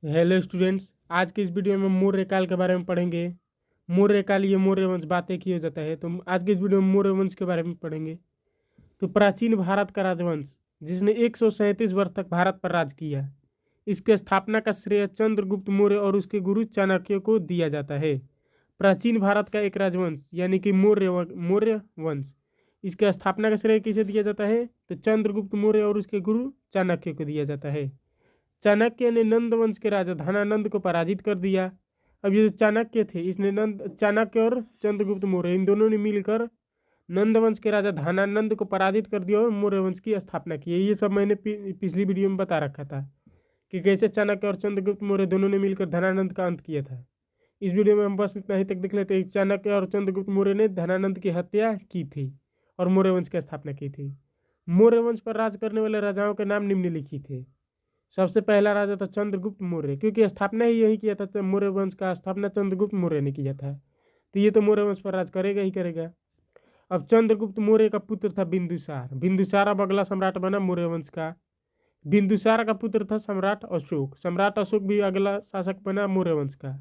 Hello students, आज के इस वीडियो में मौर्य काल के बारे में पढ़ेंगे। मौर्य काल ये मौर्य वंश बातें की हो जाता है, तो आज के इस वीडियो में मौर्य वंश के बारे में पढ़ेंगे। तो प्राचीन भारत का राजवंश जिसने 137 वर्ष तक भारत पर राज किया, इसके स्थापना का श्रेय चंद्रगुप्त मौर्य और उसके गुरु चाणक्य को दिया जाता है। प्राचीन भारत का एक राजवंश यानी कि मौर्य वंश, इसके स्थापना का श्रेय किसे दिया जाता है? तो चंद्रगुप्त मौर्य और उसके गुरु चाणक्य को दिया जाता है। चाणक्य ने नंद वंश के राजा धनानंद को पराजित कर दिया। अब ये जो चाणक्य थे, इसने चाणक्य और चंद्रगुप्त मौर्य इन दोनों ने मिलकर नंद वंश के राजा धनानंद को पराजित कर दिया और मौर्य वंश की स्थापना की। ये सब मैंने पिछली वीडियो में बता रखा था कि कैसे चाणक्य और चंद्रगुप्त मौर्य दोनों ने मिलकर धनानंद का अंत किया था। इस वीडियो में हम बस इतना ही तक देख लेते हैं। चाणक्य और चंद्रगुप्त मौर्य ने धनानंद की हत्या की थी और मौर्य वंश की स्थापना की थी। मौर्य वंश पर राज करने वाले राजाओं के नाम निम्नलिखित थे। सबसे पहला राजा था चंद्रगुप्त मौर्य, क्योंकि स्थापना ही यही किया था। मौर्य वंश का स्थापना चंद्रगुप्त मौर्य ने किया था, तो ये तो मौर्य वंश पर राज करेगा ही करेगा। अब चंद्रगुप्त मौर्य का पुत्र था बिंदुसार। बिंदुसार अब अगला सम्राट बना मौर्य वंश का। बिंदुसार का पुत्र था सम्राट अशोक। सम्राट अशोक भी अगला शासक बना मौर्य वंश का,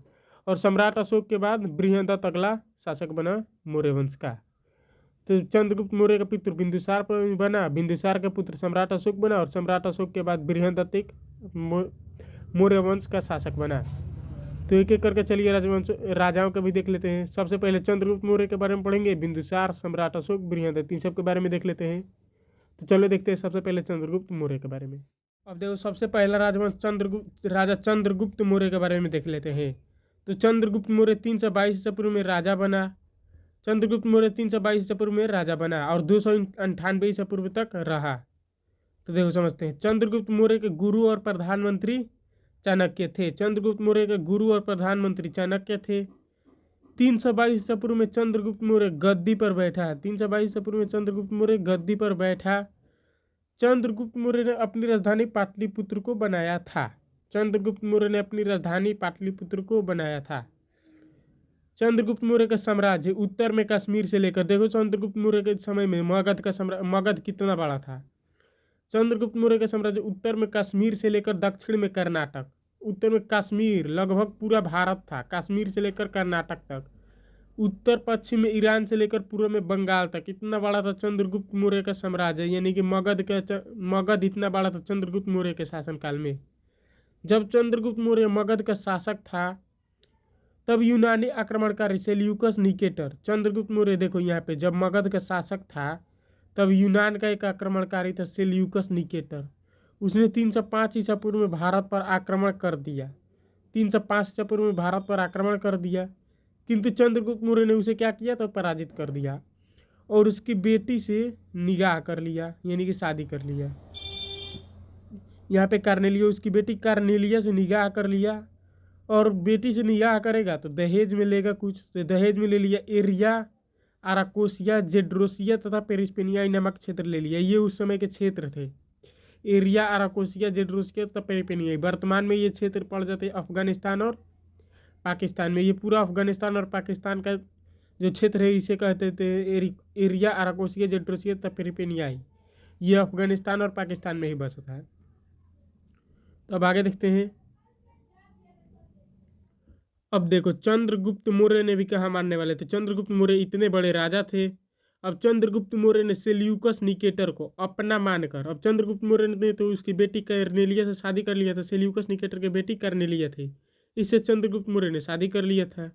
और सम्राट अशोक के बाद बृहदत्त अगला शासक बना मौर्य वंश का। तो चंद्रगुप्त मौर्य का पुत्र बिंदुसार बना, बिंदुसार का पुत्र सम्राट अशोक बना, और सम्राट अशोक के बाद बृहदत्त एक मौर्य वंश का शासक बना। तो एक एक करके चलिए राजाओं का भी देख लेते हैं। सबसे पहले चंद्रगुप्त मौर्य के बारे में पढ़ेंगे, बिंदुसार, सम्राट अशोक, बृहदत्त, इन सब के बारे में देख लेते हैं। तो चलो देखते हैं सबसे पहले चंद्रगुप्त मौर्य के बारे में। अब देखो, सबसे पहला राजवंश राजा चंद्रगुप्त मौर्य के बारे में देख लेते हैं। तो चंद्रगुप्त मौर्य 322 ईसा पूर्व में राजा बना। चंद्रगुप्त मौर्य 322 ईसा पूर्व में राजा बना और 298 ईसा पूर्व तक रहा। तो देखो समझते हैं। चंद्रगुप्त मौर्य के गुरु और प्रधानमंत्री चाणक्य थे। चंद्रगुप्त मौर्य के गुरु और प्रधानमंत्री चाणक्य थे। 322 ईसा पूर्व में चंद्रगुप्त मौर्य गद्दी पर बैठा। 322 ईसा पूर्व में चंद्रगुप्त मौर्य गद्दी पर बैठा। चंद्रगुप्त मौर्य ने अपनी राजधानी पाटलिपुत्र को बनाया था। चंद्रगुप्त मौर्य ने अपनी राजधानी पाटलिपुत्र को बनाया था। चंद्रगुप्त मौर्य का साम्राज्य उत्तर में कश्मीर से लेकर, देखो चंद्रगुप्त मौर्य के समय में मगध कितना बड़ा था। चंद्रगुप्त मौर्य का साम्राज्य उत्तर में कश्मीर से लेकर दक्षिण में कर्नाटक, उत्तर में कश्मीर लगभग पूरा भारत था, कश्मीर से लेकर कर्नाटक तक, उत्तर पश्चिम में ईरान से लेकर पूर्व में बंगाल तक, इतना बड़ा था चंद्रगुप्त मौर्य का साम्राज्य। यानी कि मगध इतना बड़ा था चंद्रगुप्त मौर्य के शासनकाल में। जब चंद्रगुप्त मौर्य मगध का शासक था, तब यूनानी आक्रमणकारी सेल्यूकस निकेटर, चंद्रगुप्त मौर्य देखो यहाँ पे, जब मगध का शासक था तब यूनान का एक आक्रमणकारी था सेल्यूकस निकेटर। उसने 305 ईसा पूर्व में भारत पर आक्रमण कर दिया। 305 ईसा पूर्व में भारत पर आक्रमण कर दिया, किंतु चंद्रगुप्त मौर्य ने उसे क्या किया? तो पराजित कर दिया और उसकी बेटी से निगाह कर लिया, यानी कि शादी कर लिया। यहाँ पे कार्नेलिया, उसकी बेटी कार्नेलिया से निगाह कर लिया, और बेटी से निगाह करेगा तो दहेज में लेगा कुछ, तो दहेज में ले लिया एरिया, आराकोसिया, जेड्रोसिया तथा पेरिस्पेनिया नामक क्षेत्र ले लिया। ये उस समय के क्षेत्र थे, एरिया, आराकोसिया, जेड्रोसिया तथा पेरिस्पेनिया। वर्तमान में ये क्षेत्र पड़ जाते हैं अफगानिस्तान और पाकिस्तान में। ये पूरा अफगानिस्तान और पाकिस्तान का जो क्षेत्र है इसे कहते थे एरिया, आराकोसिया, जेड्रोसिया तथा पेरिस्पेनिया। ये अफगानिस्तान और पाकिस्तान में ही बसता है। तो अब आगे देखते हैं। अब देखो, चंद्रगुप्त मौर्य ने भी कहा मानने वाले थे। चंद्रगुप्त मौर्य इतने बड़े राजा थे। अब चंद्रगुप्त मौर्य ने सेल्यूकस निकेटर को अपना मानकर, अब चंद्रगुप्त मौर्य ने तो उसकी बेटी कर्नेलिया से शादी कर लिया था। सेल्यूकस निकेटर की बेटी कर्नेलिया थी, इससे चंद्रगुप्त मौर्य ने शादी कर लिया था।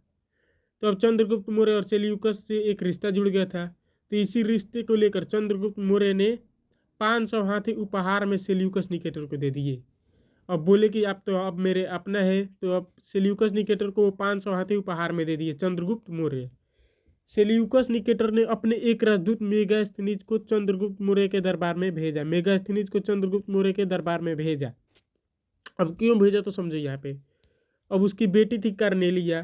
तो अब चंद्रगुप्त मौर्य और सेल्यूकस से एक रिश्ता जुड़ गया था। तो इसी रिश्ते को लेकर चंद्रगुप्त मौर्य ने 500 हाथी उपहार में सेल्यूकस निकेटर को दे दिए। अब बोले कि आप तो अब मेरे अपना है, तो अब सेल्यूकस निकेटर को 500 हाथी उपहार में दे दिए चंद्रगुप्त मौर्य। सेल्यूकस निकेटर ने अपने एक राजदूत मेगास्थनीज को चंद्रगुप्त मौर्य के दरबार में भेजा। मेगास्थनीज को चंद्रगुप्त मौर्य के दरबार में भेजा। अब क्यों भेजा तो समझो यहाँ पे। अब उसकी बेटी थी कार्नेलिया।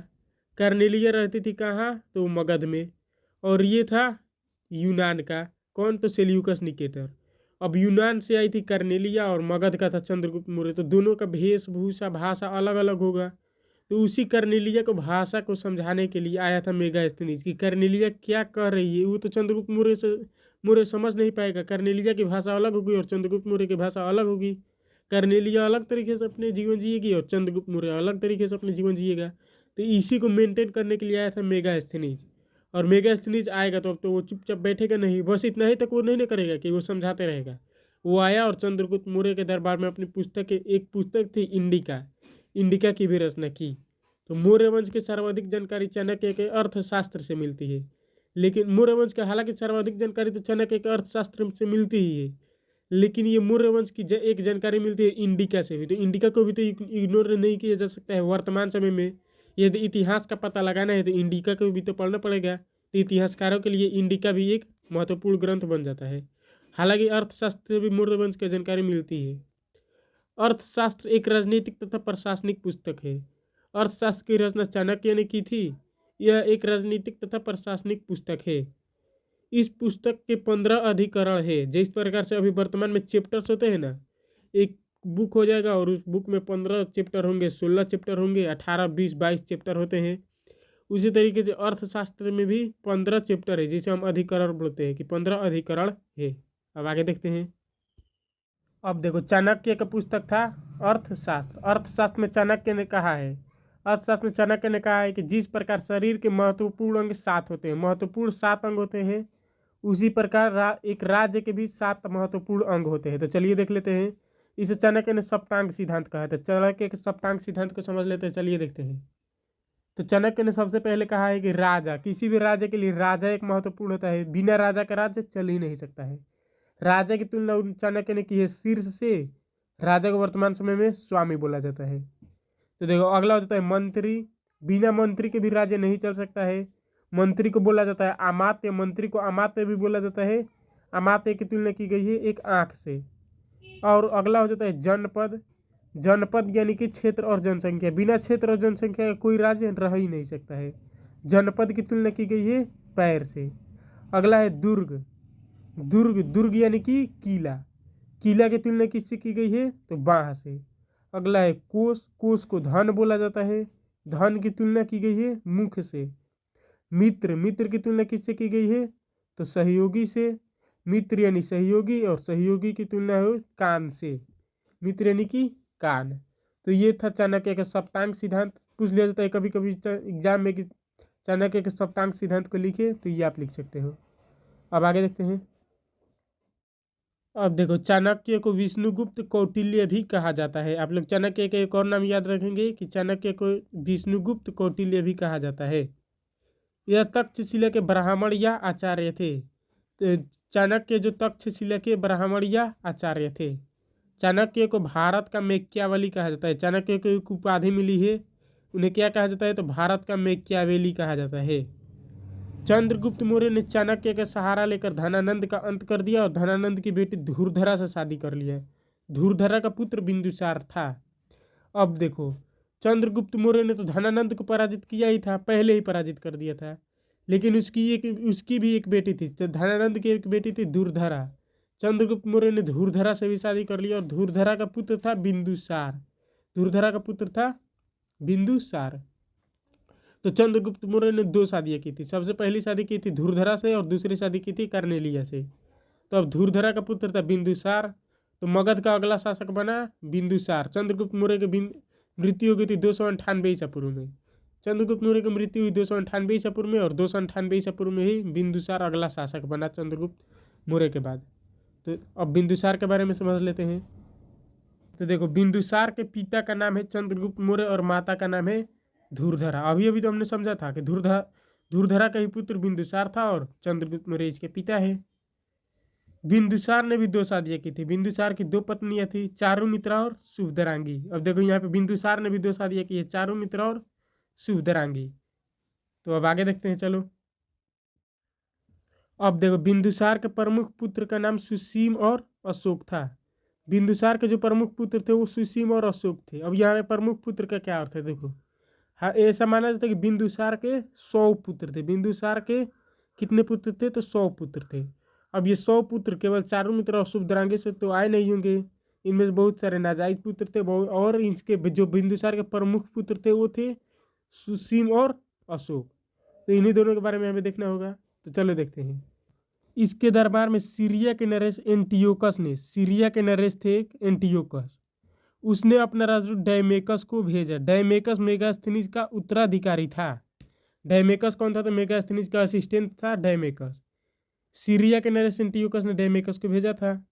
कार्नेलिया रहती थी कहाँ? तो मगध में, और ये था यूनान का। कौन? तो सेल्यूकस निकेटर। अब यूनान से आई थी कर्नेलिया और मगध का था चंद्रगुप्त मौर्य, तो दोनों का वेशभूषा भाषा अलग अलग होगा। तो उसी कर्नेलिया को भाषा को समझाने के लिए आया था मेगास्थनीज कि कर्नेलिया क्या कह रही है। वो तो चंद्रगुप्त मौर्य समझ नहीं पाएगा, कर्नेलिया की भाषा अलग होगी और चंद्रगुप्त मौर्य की भाषा अलग होगी। कर्नेलिया अलग तरीके से अपने जीवन जिएगी और चंद्रगुप्त मौर्य अलग तरीके से अपने जीवन जिएगा। तो इसी को मेंटेन करने के लिए आया था मेगास्थनीज। और मेगास्थनीज आएगा तो अब तो वो चुपचाप बैठेगा नहीं, बस इतना ही तक वो नहीं करेगा कि वो समझाते रहेगा। वो आया और चंद्रगुप्त मौर्य के दरबार में अपनी एक पुस्तक थी इंडिका की भी रचना की। तो मौर्य वंश की सर्वाधिक जानकारी चाणक्य के अर्थशास्त्र से मिलती है। लेकिन मौर्य वंश का हालांकि सर्वाधिक जानकारी तो चाणक्य के अर्थशास्त्र से मिलती ही है, लेकिन ये मौर्य वंश की एक जानकारी मिलती है इंडिका से भी। तो इंडिका को भी तो इग्नोर नहीं किया जा सकता है। वर्तमान समय में यदि इतिहास का पता लगाना है तो इंडिका को भी तो पढ़ना पड़ेगा। तो इतिहासकारों के लिए इंडिका भी एक महत्वपूर्ण ग्रंथ बन जाता है। हालांकि अर्थशास्त्र से भी मौर्य वंश की जानकारी मिलती है। अर्थशास्त्र एक राजनीतिक तथा प्रशासनिक पुस्तक है। अर्थशास्त्र की रचना चाणक्य ने की थी। यह एक राजनीतिक तथा प्रशासनिक पुस्तक है। इस पुस्तक के 15 अधिकरण है। जिस प्रकार से अभी वर्तमान में चैप्टर्स होते हैं ना, एक बुक हो जाएगा और उस बुक में 15 चैप्टर होंगे, 16 चैप्टर होंगे, 18, 20, 22 चैप्टर होते हैं। उसी तरीके से अर्थशास्त्र में भी 15 चैप्टर है, जिसे हम अधिकरण बोलते हैं कि 15 अधिकरण है। अब आगे देखते हैं। अब देखो, चाणक्य का पुस्तक था अर्थशास्त्र। अर्थशास्त्र में चाणक्य ने कहा है अर्थशास्त्र में चाणक्य ने कहा है कि जिस प्रकार शरीर के महत्वपूर्ण अंग 7 होते हैं, महत्वपूर्ण 7 अंग होते हैं, उसी प्रकार एक राज्य के भी 7 महत्वपूर्ण अंग होते हैं। तो चलिए देख लेते हैं। इसे चाणक्य ने सप्तांग सिद्धांत कहा था। चाणक्य के सप्तांग सिद्धांत को समझ लेते हैं। चलिए देखते हैं। तो चाणक्य ने सबसे पहले कहा है कि राजा, किसी भी राज्य के लिए राजा एक महत्वपूर्ण होता है। बिना राजा का राज्य चल ही नहीं सकता है। राजा की तुलना चाणक्य ने की है शीर्ष से। राजा को वर्तमान समय में स्वामी बोला जाता है। तो देखो, अगला हो जाता है मंत्री। बिना मंत्री के भी राज्य नहीं चल सकता है। मंत्री को बोला जाता है अमात्य। मंत्री को अमात्य भी बोला जाता है। अमात्य की तुलना की गई है एक आंख से। और अगला हो जाता है जनपद। जनपद यानी कि क्षेत्र और जनसंख्या। बिना क्षेत्र और जनसंख्या का कोई राज्य रह ही नहीं सकता है। जनपद की तुलना की गई है पैर से। अगला है दुर्ग। दुर्ग यानी कि किला। किला की तुलना किससे की गई है? तो बाँह से। अगला है कोष। कोष को धन बोला जाता है। धन की तुलना की गई है मुख से। मित्र। मित्र की तुलना किससे की गई है? तो सहयोगी से। मित्र यानी सहयोगी, और सहयोगी की तुलना है कान से। मित्र यानी कि कान। तो ये था चाणक्य का सप्तांग सिद्धांत। पूछ लिया जाता है कभी कभी एग्जाम में कि चाणक्य के सप्तांग सिद्धांत को लिखे, तो ये आप लिख सकते हो। अब आगे देखते हैं। अब देखो, चाणक्य को विष्णुगुप्त कौटिल्य भी कहा जाता है। आप लोग चाणक्य के एक और नाम याद रखेंगे कि चाणक्य को विष्णुगुप्त कौटिल्य भी कहा जाता है। यह तक्षशिला के ब्राह्मण या आचार्य थे। तो चाणक्य जो तक्षशिला के ब्राह्मण या आचार्य थे। चाणक्य को भारत का मैकियावेली कहा जाता है। चाणक्य को एक उपाधि मिली है, उन्हें क्या कहा जाता है? तो भारत का मैकियावेली कहा जाता है। चंद्रगुप्त मौर्य ने चाणक्य का सहारा लेकर धनानंद का अंत कर दिया और धनानंद की बेटी धूर्धरा से शादी कर लिया। धूर्धरा का पुत्र बिंदुसार था। अब देखो, चंद्रगुप्त मौर्य ने तो धनानंद को पराजित किया ही था, पहले ही पराजित कर दिया था। लेकिन उसकी भी एक बेटी थी। तो धनानंद की एक बेटी थी धूर्धरा। चंद्रगुप्त मौर्य ने धूर्धरा से भी शादी कर लिया और धूर्धरा का पुत्र था बिंदुसार। धूर्धरा का पुत्र था बिंदुसार। तो चंद्रगुप्त मौर्य ने 2 शादियाँ की थी। सबसे पहली शादी की थी धूर्धरा से और दूसरी शादी की थी कर्नेलिया से। तो अब धूर्धरा का पुत्र था बिंदुसार। तो मगध का अगला शासक बना बिंदुसार। चंद्रगुप्त मौर्य की मृत्यु हो गई थी 298 ईसा पूर्व में। चंद्रगुप्त मौर्य की मृत्यु हुई 298 ईसा पूर्व में, और 298 ईसा पूर्व में ही बिंदुसार अगला शासक बना चंद्रगुप्त मौर्य के बाद। तो अब बिंदुसार के बारे में समझ लेते हैं। तो देखो, बिंदुसार के पिता का नाम है चंद्रगुप्त मौर्य और माता का नाम है धूर्धरा। अभी अभी तो हमने समझा था कि धूर्धरा का ही पुत्र बिंदुसार था और चंद्रगुप्त मौर्य इसके पिता है। बिंदुसार ने भी 2 शादियाँ की थी। बिंदुसार की 2 पत्नियां थी, चारुमित्रा और शुभदरांगी। अब देखो, यहाँ पे बिंदुसार ने भी 2 शादियाँ की है, चारुमित्रा और शुभदरांगी। तो अब आगे देखते हैं, चलो। अब देखो, बिंदुसार के प्रमुख पुत्र का नाम सुसीम और अशोक था। बिंदुसार के जो प्रमुख पुत्र थे वो सुसीम और अशोक थे। अब यहाँ पे प्रमुख पुत्र का क्या अर्थ है? देखो, हाँ, ऐसा माना जाता है कि बिंदुसार के 100 पुत्र थे। बिंदुसार के कितने पुत्र थे? तो 100 पुत्र थे। अब ये 100 पुत्र केवल चारुमित्र और शुभदरांगी से तो आए नहीं होंगे। इनमें से बहुत सारे नाजायज पुत्र थे, और इसके जो बिंदुसार के प्रमुख पुत्र थे वो थे सुसीम और अशोक। तो इन्हीं दोनों के बारे में हमें देखना होगा। तो चलो देखते हैं। इसके दरबार में सीरिया के नरेश एंटियोकस ने, सीरिया के नरेश थे एंटियोकस, उसने अपना राजदूत डायमेकस को भेजा। डायमेकस मेगास्थनीज का उत्तराधिकारी था। डायमेकस कौन था? तो मेगास्थनीज का असिस्टेंट था डायमेकस। सीरिया के नरेश एंटियोकस ने डायमेकस को भेजा था।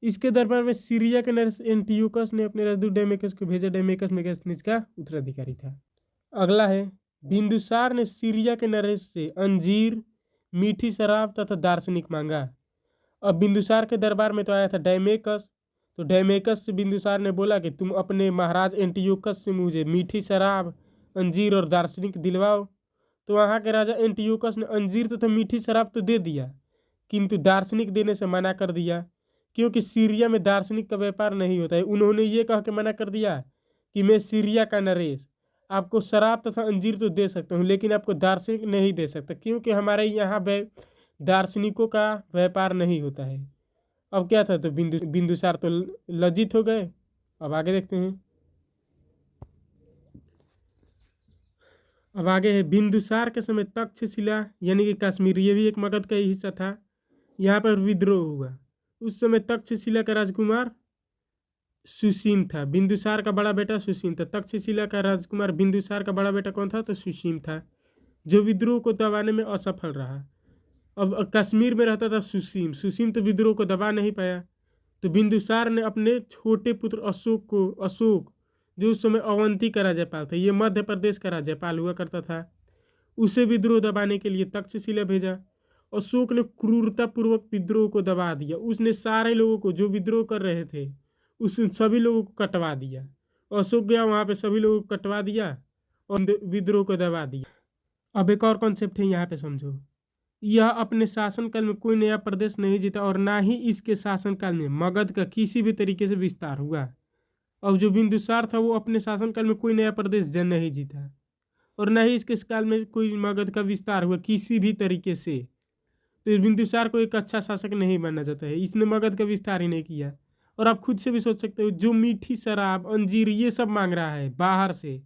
इसके दरबार में सीरिया के नरेश एंटियोकस ने अपने राजदूत डायमेकस को भेजा। डायमेकस मेगास्थनीज का उत्तराधिकारी था। अगला है, बिंदुसार ने सीरिया के नरेश से अंजीर, मीठी शराब तथा दार्शनिक मांगा। अब बिंदुसार के दरबार में तो आया था डायमेकस, तो डायमेकस से बिंदुसार ने बोला कि तुम अपने महाराज एंटियोकस से मुझे मीठी शराब, अंजीर और दार्शनिक दिलवाओ। तो वहाँ के राजा एंटियोकस ने अंजीर तथा मीठी शराब तो दे दिया, किंतु दार्शनिक देने से मना कर दिया, क्योंकि सीरिया में दार्शनिक का व्यापार नहीं होता है। उन्होंने ये कह के मना कर दिया कि मैं सीरिया का नरेश आपको शराब तथा अंजीर तो दे सकता हूँ, लेकिन आपको दार्शनिक नहीं दे सकता, क्योंकि हमारे यहाँ दार्शनिकों का व्यापार नहीं होता है। अब क्या था? तो बिंदुसार तो लज्जित हो गए। अब आगे देखते हैं। अब आगे है, बिंदुसार के समय तक्षशिला यानी कि कश्मीर, ये भी एक मगध का ही हिस्सा था, यहाँ पर विद्रोह हुआ। उस समय तक्षशिला का राजकुमार सुसीम था। बिंदुसार का बड़ा बेटा सुसीम था। तक्षशिला का राजकुमार बिंदुसार का बड़ा बेटा कौन था? तो सुसीम था, जो विद्रोह को दबाने में असफल रहा। अब कश्मीर में रहता था सुसीम। सुसीम तो विद्रोह को दबा नहीं पाया, तो बिंदुसार ने अपने छोटे पुत्र अशोक जो उस समय अवंती का राज्यपाल था, ये मध्य प्रदेश का राज्यपाल हुआ करता था, उसे विद्रोह दबाने के लिए तक्षशिला भेजा। अशोक ने क्रूरतापूर्वक विद्रोह को दबा दिया। उसने सारे लोगों को जो विद्रोह कर रहे थे उस सभी लोगों को कटवा दिया। अशोक गया वहाँ पे, सभी लोगों को कटवा दिया और विद्रोह को दबा दिया। अब एक और कॉन्सेप्ट है, यहाँ पे समझो। यह अपने शासनकाल में कोई नया प्रदेश नहीं जीता और ना ही इसके शासनकाल में मगध का किसी भी तरीके से विस्तार हुआ। अब जो बिंदुसार था वो अपने शासनकाल में कोई नया प्रदेश नहीं जीता और ना ही इसके काल में कोई मगध का विस्तार हुआ किसी भी तरीके से। तो बिंदुसार को एक अच्छा शासक नहीं बनना चाहता है, इसने मगध का विस्तार ही नहीं किया। और आप खुद से भी सोच सकते हो, जो मीठी शराब, अंजीर ये सब मांग रहा है बाहर से,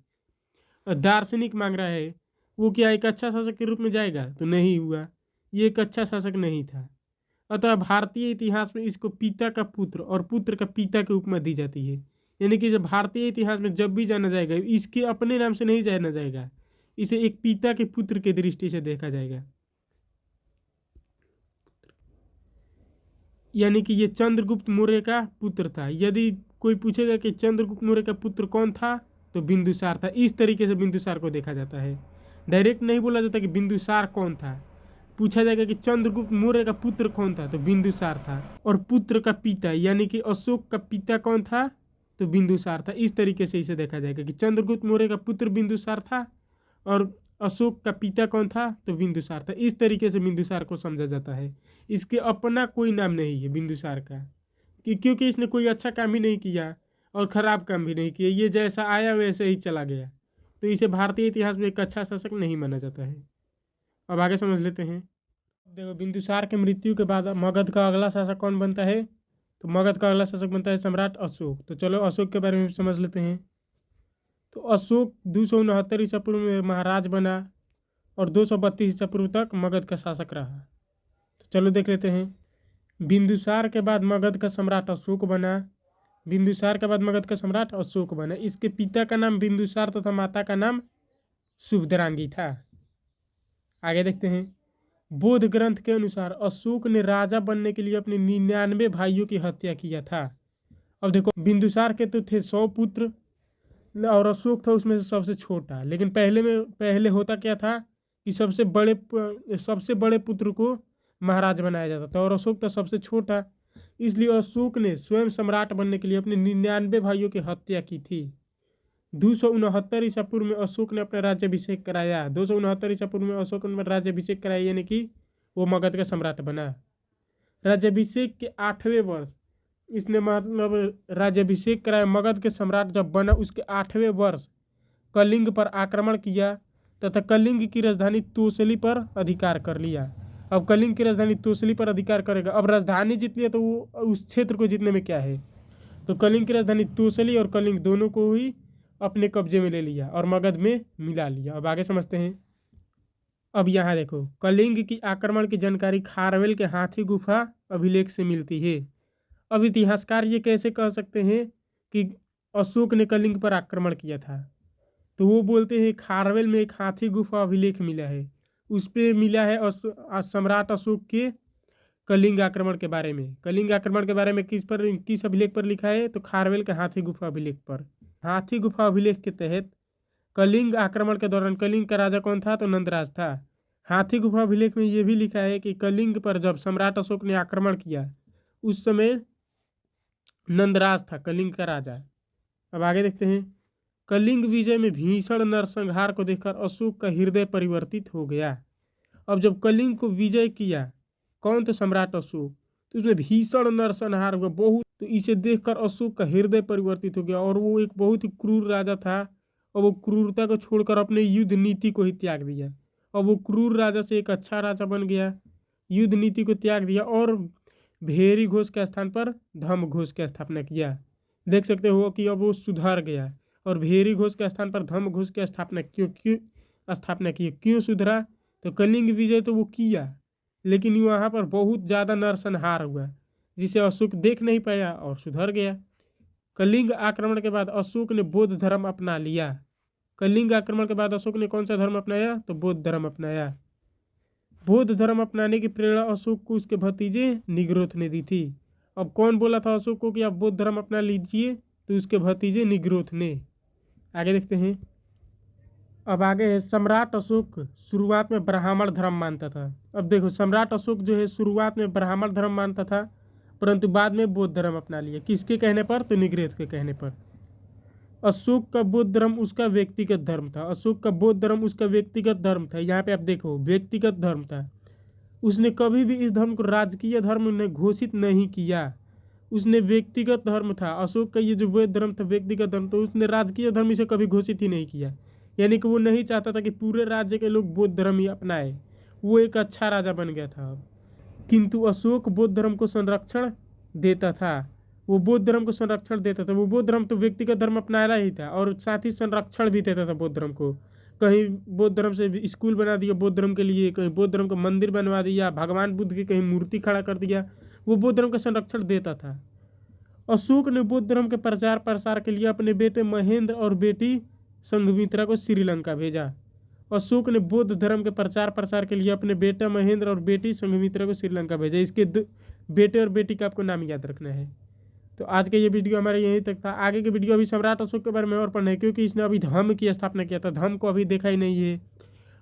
दार्शनिक मांग रहा है, वो क्या एक अच्छा शासक के रूप में जाएगा? तो नहीं हुआ, ये एक अच्छा शासक नहीं था। अतः भारतीय इतिहास में इसको पिता का पुत्र और पुत्र का पिता की उपमा दी जाती है। यानी कि जब भारतीय इतिहास में जब भी जाना जाएगा, इसके अपने नाम से नहीं जाना जाएगा, इसे एक पिता के पुत्र की दृष्टि से देखा जाएगा। यानी कि ये चंद्रगुप्त मौर्य का पुत्र था। यदि कोई पूछेगा कि चंद्रगुप्त मौर्य का पुत्र कौन था, तो बिंदुसार था। इस तरीके से बिंदुसार को देखा जाता है। डायरेक्ट नहीं बोला जाता कि बिंदुसार कौन था। पूछा जाएगा कि चंद्रगुप्त मौर्य का पुत्र कौन था, तो बिंदुसार था। और पुत्र का पिता यानी कि अशोक का पिता कौन था, तो बिंदुसार था। इस तरीके से इसे देखा जाएगा कि चंद्रगुप्त मौर्य का पुत्र बिंदुसार था और अशोक का पिता कौन था, तो बिंदुसार था। इस तरीके से बिंदुसार को समझा जाता है। इसके अपना कोई नाम नहीं है बिंदुसार का, क्योंकि इसने कोई अच्छा काम ही नहीं किया और खराब काम भी नहीं किया। ये जैसा आया वैसे ही चला गया, तो इसे भारतीय इतिहास में एक अच्छा शासक नहीं माना जाता है। अब आगे समझ लेते हैं। देखो, बिंदुसार के मृत्यु के बाद मगध का अगला शासक कौन बनता है? तो मगध का अगला शासक बनता है सम्राट अशोक। तो चलो अशोक के बारे में समझ लेते हैं। तो अशोक 269 ईसा पूर्व में महाराज बना और 232 ईसा पूर्व तक मगध का शासक रहा। तो चलो देख लेते हैं। बिंदुसार के बाद मगध का सम्राट अशोक बना। बिंदुसार के बाद मगध का सम्राट अशोक बना। इसके पिता का नाम बिंदुसार तथा माता का नाम शुभद्रांगी था। आगे देखते हैं। बौद्ध ग्रंथ के अनुसार अशोक ने राजा बनने के लिए अपने 99 भाइयों की हत्या किया था। अब देखो, बिंदुसार के तो थे 100 पुत्र और अशोक था उसमें से सबसे छोटा। लेकिन पहले होता क्या था कि सबसे बड़े पुत्र को महाराज बनाया जाता था और अशोक था सबसे छोटा। इसलिए अशोक ने स्वयं सम्राट बनने के लिए अपने 99 भाइयों की हत्या की थी। 269 ईसा पूर्व में अशोक ने अपना राज्याभिषेक कराया। 269 ईसा पूर्व में अशोक ने राज्याभिषेक कराया, यानी कि वो मगध का सम्राट बना। राज्याभिषेक के 8वें वर्ष इसने मतलब राज्याभिषेक कराया। मगध के सम्राट जब बना उसके 8वें वर्ष कलिंग पर आक्रमण किया तथा कलिंग की राजधानी तोसली पर अधिकार कर लिया। अब कलिंग की राजधानी तोसली पर अधिकार करेगा। अब राजधानी जीत लिया तो वो उस क्षेत्र को जीतने में क्या है, तो कलिंग की राजधानी तोसली और कलिंग दोनों को ही अपने कब्जे में ले लिया और मगध में मिला लिया। अब आगे समझते हैं। अब यहाँ देखो, कलिंग की आक्रमण की जानकारी खारवेल के हाथी गुफा अभिलेख से मिलती है। अब इतिहासकार ये कैसे कह सकते हैं कि अशोक ने कलिंग पर आक्रमण किया था। तो वो बोलते हैं खारवेल में एक हाथी गुफा अभिलेख मिला है, उस पे मिला है सम्राट अशोक के कलिंग आक्रमण के बारे में। कलिंग आक्रमण के बारे में किस अभिलेख पर लिखा है? तो खारवेल के हाथी गुफा अभिलेख पर। हाथी गुफा अभिलेख के तहत कलिंग आक्रमण के दौरान कलिंग का राजा कौन था? तो नंदराज था। हाथी गुफा अभिलेख में यह भी लिखा है कि कलिंग पर जब सम्राट अशोक ने आक्रमण किया उस समय नंदराज था कलिंग का राजा। अब आगे देखते हैं। कलिंग विजय में भीषण नरसंहार को देखकर अशोक का हृदय परिवर्तित हो गया। अब जब कलिंग को विजय किया कौन? तो सम्राट अशोक। तो उसमें भीषण नरसंहार हुआ बहुत। तो इसे देखकर अशोक का हृदय परिवर्तित हो गया और वो एक बहुत ही क्रूर राजा था और वो क्रूरता को छोड़कर अपने युद्ध नीति को ही त्याग दिया और वो क्रूर राजा से एक अच्छा राजा बन गया, युद्ध नीति को त्याग दिया और भेरी घोष के स्थान पर धम्म घोष की स्थापना किया। देख सकते हो कि अब वो सुधर गया और भेरी घोष के स्थान पर धम्म घोष की स्थापना क्यों सुधरा? तो कलिंग विजय तो वो किया लेकिन वहाँ पर बहुत ज़्यादा नरसंहार हुआ जिसे अशोक देख नहीं पाया और सुधर गया। कलिंग आक्रमण के बाद अशोक ने बौद्ध धर्म अपना लिया। कलिंग आक्रमण के बाद अशोक ने कौन सा धर्म अपनाया? तो बौद्ध धर्म अपनाया। बौद्ध धर्म अपनाने की प्रेरणा अशोक को उसके भतीजे निग्रोथ ने दी थी। अब कौन बोला था अशोक को कि आप बौद्ध धर्म अपना लीजिए? तो उसके भतीजे निग्रोथ ने। आगे देखते हैं। अब आगे है सम्राट अशोक शुरुआत में ब्राह्मण धर्म मानता था। अब देखो सम्राट अशोक जो है शुरुआत में ब्राह्मण धर्म मानता था परंतु बाद में बौद्ध धर्म अपना लिया। किसके कहने पर? तो निग्रोथ के कहने पर। अशोक का बौद्ध धर्म उसका व्यक्तिगत धर्म था। अशोक का बौद्ध धर्म उसका व्यक्तिगत धर्म था। यहाँ पे आप देखो व्यक्तिगत धर्म था। उसने कभी भी इस धर्म को राजकीय धर्म ने घोषित नहीं किया। उसने व्यक्तिगत धर्म था। अशोक का ये जो बौद्ध धर्म था व्यक्तिगत धर्म, तो उसने राजकीय धर्म इसे कभी घोषित ही नहीं किया। यानी कि वो नहीं चाहता था कि पूरे राज्य के लोग बौद्ध धर्म ही अपनाए। वो एक अच्छा राजा बन गया था। किंतु अशोक बौद्ध धर्म को संरक्षण देता था। वो बौद्ध धर्म को संरक्षण देता था। वो बौद्ध धर्म तो व्यक्तिगत धर्म अपनाया ही था और साथ ही संरक्षण भी देता था बौद्ध धर्म को। कहीं बौद्ध धर्म से स्कूल बना दिया बौद्ध धर्म के लिए, कहीं बौद्ध धर्म का मंदिर बनवा दिया, भगवान बुद्ध की कहीं मूर्ति खड़ा कर दिया। वो बौद्ध धर्म का संरक्षण देता था। अशोक ने बौद्ध धर्म के प्रचार प्रसार के लिए अपने बेटे महेंद्र और बेटी संघमित्रा को श्रीलंका भेजा। अशोक ने बौद्ध धर्म के प्रचार प्रसार के लिए अपने बेटा महेंद्र और बेटी संघमित्रा को श्रीलंका भेजा। इसके बेटे और बेटी का आपको नाम याद रखना है। तो आज का ये वीडियो हमारे यहीं तक था। आगे के वीडियो अभी सम्राट अशोक के बारे में और पढ़ना है क्योंकि इसने अभी धम्म की स्थापना किया था। धम्म को अभी देखा ही नहीं है।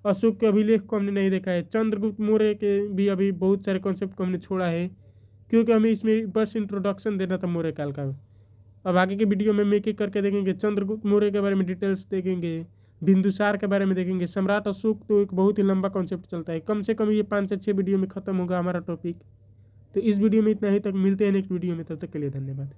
अशोक के अभिलेख को हमने नहीं देखा है। चंद्रगुप्त मौर्य के भी अभी बहुत सारे कॉन्सेप्ट को हमने छोड़ा है क्योंकि हमें इसमें बस इंट्रोडक्शन देना था मौर्य काल का। अब आगे के वीडियो में एक एक करके देखेंगे। चंद्रगुप्त मौर्य के बारे में डिटेल्स देखेंगे, बिंदुसार के बारे में देखेंगे। सम्राट अशोक तो एक बहुत ही लंबा कॉन्सेप्ट चलता है। कम से कम ये 5 से 6 वीडियो में खत्म होगा हमारा टॉपिक। तो इस वीडियो में इतना ही तक। मिलते हैं नेक्स्ट वीडियो में। तब तक के लिए धन्यवाद।